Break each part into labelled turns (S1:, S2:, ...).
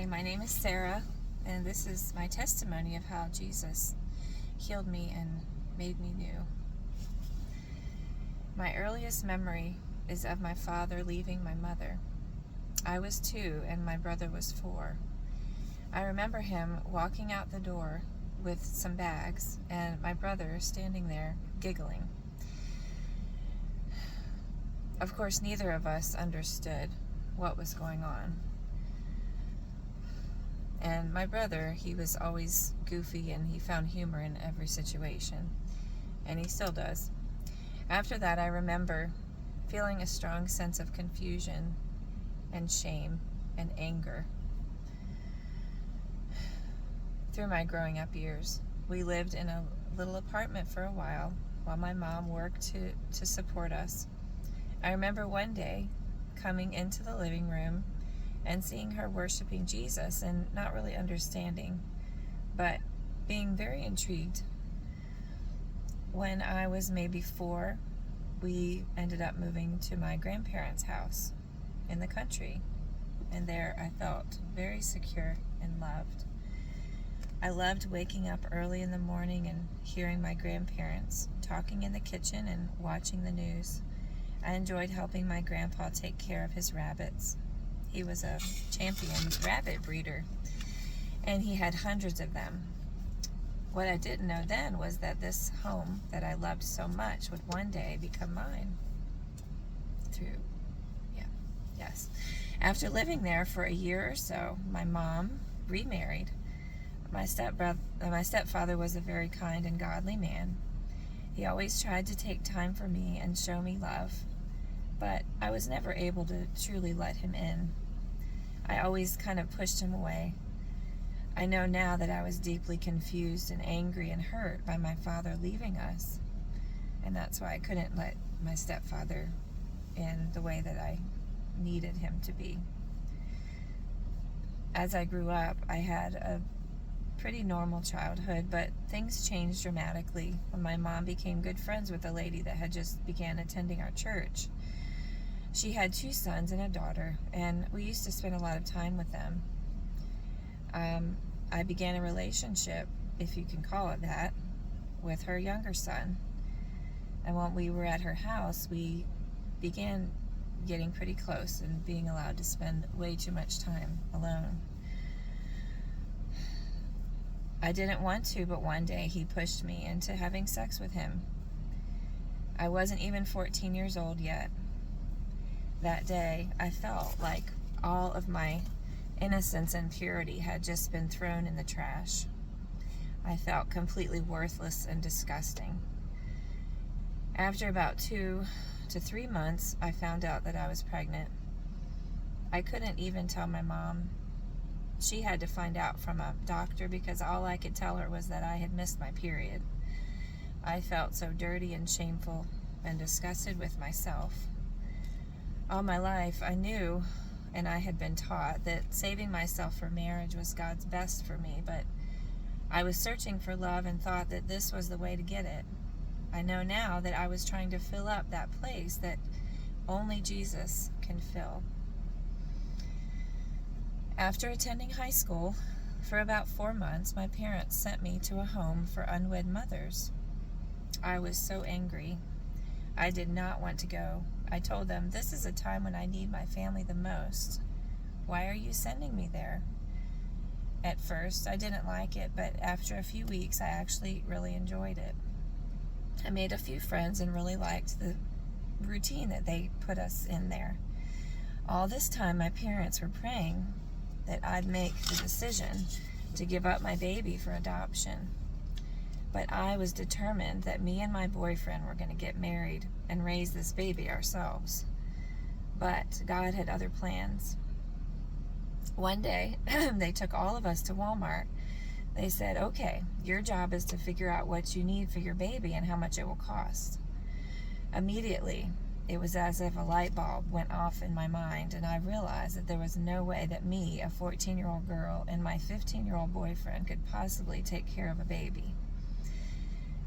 S1: Hi, my name is Sarah, and this is my testimony of how Jesus healed me and made me new. My earliest memory is of my father leaving my mother. I was 2 and my brother was 4. I remember him walking out the door with some bags and my brother standing there giggling. Of course, neither of us understood what was going on. And my brother, he was always goofy and he found humor in every situation. And he still does. After that, I remember feeling a strong sense of confusion and shame and anger. Through my growing up years, we lived in a little apartment for a while my mom worked to support us. I remember one day coming into the living room and seeing her worshiping Jesus and not really understanding, but being very intrigued. When I was maybe 4, we ended up moving to my grandparents' house in the country, and there I felt very secure and loved. I loved waking up early in the morning and hearing my grandparents talking in the kitchen and watching the news. I enjoyed helping my grandpa take care of his rabbits. He was a champion rabbit breeder, and he had hundreds of them. What I didn't know then was that this home that I loved so much would one day become mine. After living there for a year or so, my mom remarried. My stepfather was a very kind and godly man. He always tried to take time for me and show me love, but I was never able to truly let him in. I always kind of pushed him away. I know now that I was deeply confused and angry and hurt by my father leaving us, and that's why I couldn't let my stepfather in the way that I needed him to be. As I grew up, I had a pretty normal childhood, but things changed dramatically when my mom became good friends with a lady that had just began attending our church. She had 2 sons and a daughter, and we used to spend a lot of time with them. I began a relationship, if you can call it that, with her younger son. And when we were at her house, we began getting pretty close and being allowed to spend way too much time alone. I didn't want to, but one day he pushed me into having sex with him. I wasn't even 14 years old yet. That day, I felt like all of my innocence and purity had just been thrown in the trash. I felt completely worthless and disgusting. After about 2 to 3 months, I found out that I was pregnant. I couldn't even tell my mom. She had to find out from a doctor because all I could tell her was that I had missed my period. I felt so dirty and shameful and disgusted with myself. All my life, I knew and I had been taught that saving myself for marriage was God's best for me, but I was searching for love and thought that this was the way to get it. I know now that I was trying to fill up that place that only Jesus can fill. After attending high school, for about 4 months, my parents sent me to a home for unwed mothers. I was so angry. I did not want to go. I told them, this is a time when I need my family the most. Why are you sending me there? At first, I didn't like it, but after a few weeks, I actually really enjoyed it. I made a few friends and really liked the routine that they put us in there. All this time, my parents were praying that I'd make the decision to give up my baby for adoption. But I was determined that me and my boyfriend were going to get married and raise this baby ourselves. But God had other plans. One day, they took all of us to Walmart. They said, okay, your job is to figure out what you need for your baby and how much it will cost. Immediately, it was as if a light bulb went off in my mind, and I realized that there was no way that me, a 14-year-old girl, and my 15-year-old boyfriend could possibly take care of a baby.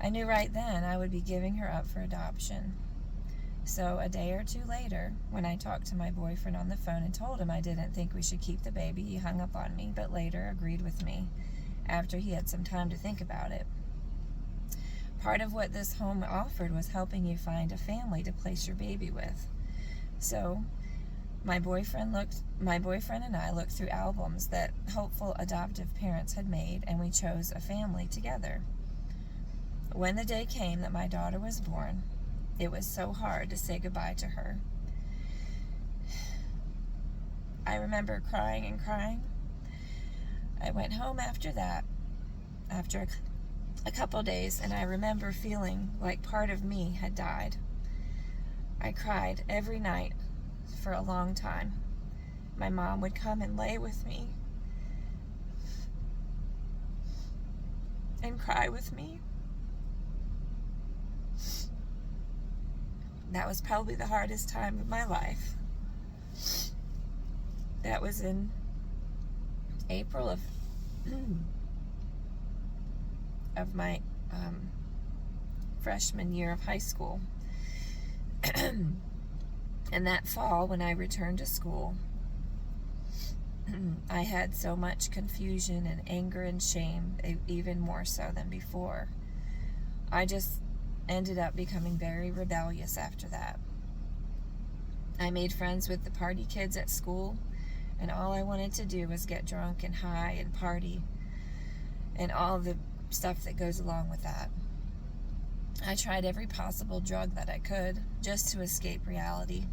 S1: I knew right then I would be giving her up for adoption. So a day or two later, when I talked to my boyfriend on the phone and told him I didn't think we should keep the baby, he hung up on me, but later agreed with me after he had some time to think about it. Part of what this home offered was helping you find a family to place your baby with. So my boyfriend and I looked through albums that hopeful adoptive parents had made, and we chose a family together. When the day came that my daughter was born, it was so hard to say goodbye to her. I remember crying and crying. I went home after that, after a couple days, and I remember feeling like part of me had died. I cried every night for a long time. My mom would come and lay with me and cry with me. That was probably the hardest time of my life. That was in April of my freshman year of high school. And that fall, when I returned to school, I had so much confusion and anger and shame, even more so than before. I just ended up becoming very rebellious after that. I made friends with the party kids at school, and all I wanted to do was get drunk and high and party and all the stuff that goes along with that. I tried every possible drug that I could just to escape reality.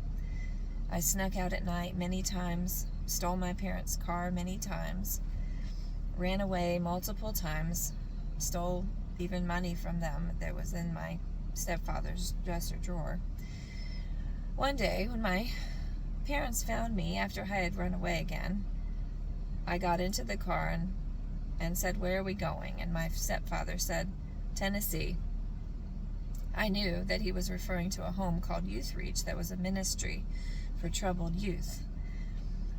S1: I snuck out at night many times, stole my parents' car many times, ran away multiple times, stole even money from them that was in my stepfather's dresser drawer. One day, when my parents found me after I had run away again, I got into the car and said, "Where are we going?" And my stepfather said, "Tennessee." I knew that he was referring to a home called Youth Reach that was a ministry for troubled youth.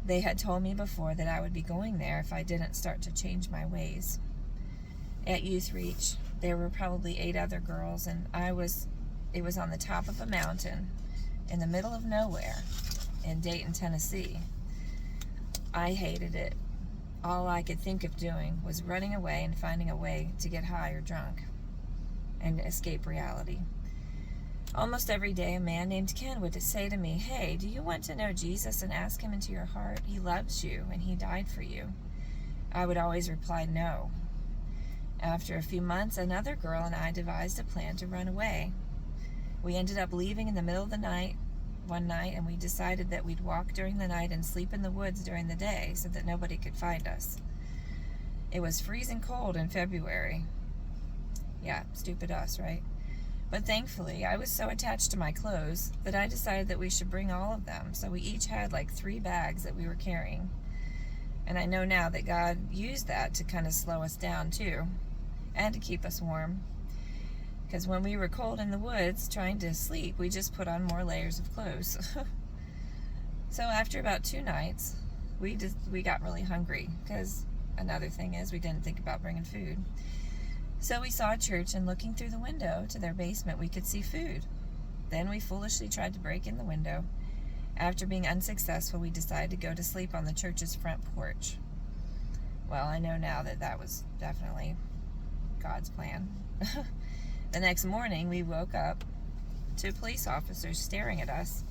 S1: They had told me before that I would be going there if I didn't start to change my ways. At Youth Reach, there were probably 8 other girls, and it was on the top of a mountain in the middle of nowhere in Dayton, Tennessee. I hated it. All I could think of doing was running away and finding a way to get high or drunk and escape reality. Almost every day, a man named Ken would say to me, "Hey, do you want to know Jesus and ask him into your heart? He loves you and he died for you." I would always reply no. After a few months, another girl and I devised a plan to run away. We ended up leaving in the middle of the night one night, and we decided that we'd walk during the night and sleep in the woods during the day so that nobody could find us. It was freezing cold in February. Yeah, stupid us, right? But thankfully, I was so attached to my clothes that I decided that we should bring all of them. So we each had like 3 bags that we were carrying. And I know now that God used that to kind of slow us down too, and to keep us warm. Because when we were cold in the woods trying to sleep, we just put on more layers of clothes. So after about 2 nights, we got really hungry, because another thing is we didn't think about bringing food. So we saw a church, and looking through the window to their basement, we could see food. Then we foolishly tried to break in the window. After being unsuccessful, we decided to go to sleep on the church's front porch. Well, I know now that that was definitely God's plan. The next morning, we woke up to police officers staring at us.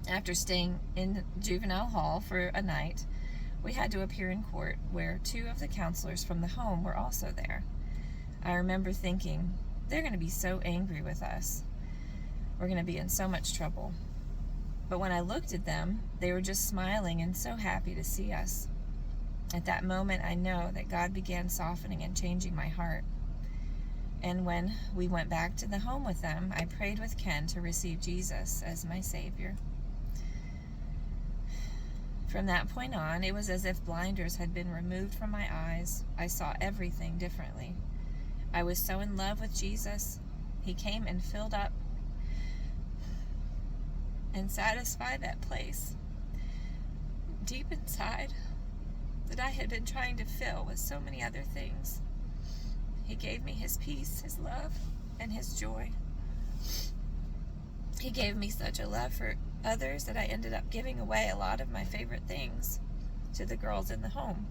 S1: After staying in juvenile hall for a night, we had to appear in court, where 2 of the counselors from the home were also there. I remember thinking, they're going to be so angry with us. We're going to be in so much trouble. But when I looked at them, they were just smiling and so happy to see us. At that moment, I know that God began softening and changing my heart. And when we went back to the home with them, I prayed with Ken to receive Jesus as my Savior. From that point on, it was as if blinders had been removed from my eyes. I saw everything differently. I was so in love with Jesus. He came and filled up and satisfied that place deep inside that I had been trying to fill with so many other things. He gave me his peace, his love, and his joy. He gave me such a love for others that I ended up giving away a lot of my favorite things to the girls in the home.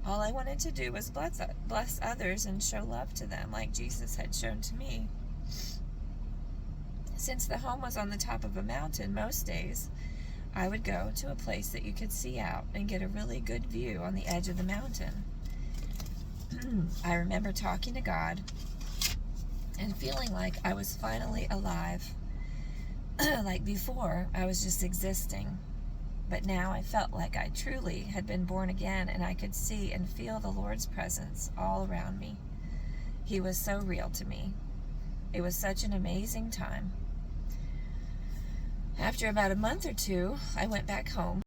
S1: All I wanted to do was bless others and show love to them like Jesus had shown to me. Since the home was on the top of a mountain, most days I would go to a place that you could see out and get a really good view on the edge of the mountain. I remember talking to God and feeling like I was finally alive. Like before, I was just existing. But now I felt like I truly had been born again, and I could see and feel the Lord's presence all around me. He was so real to me. It was such an amazing time. After about a month or two, I went back home.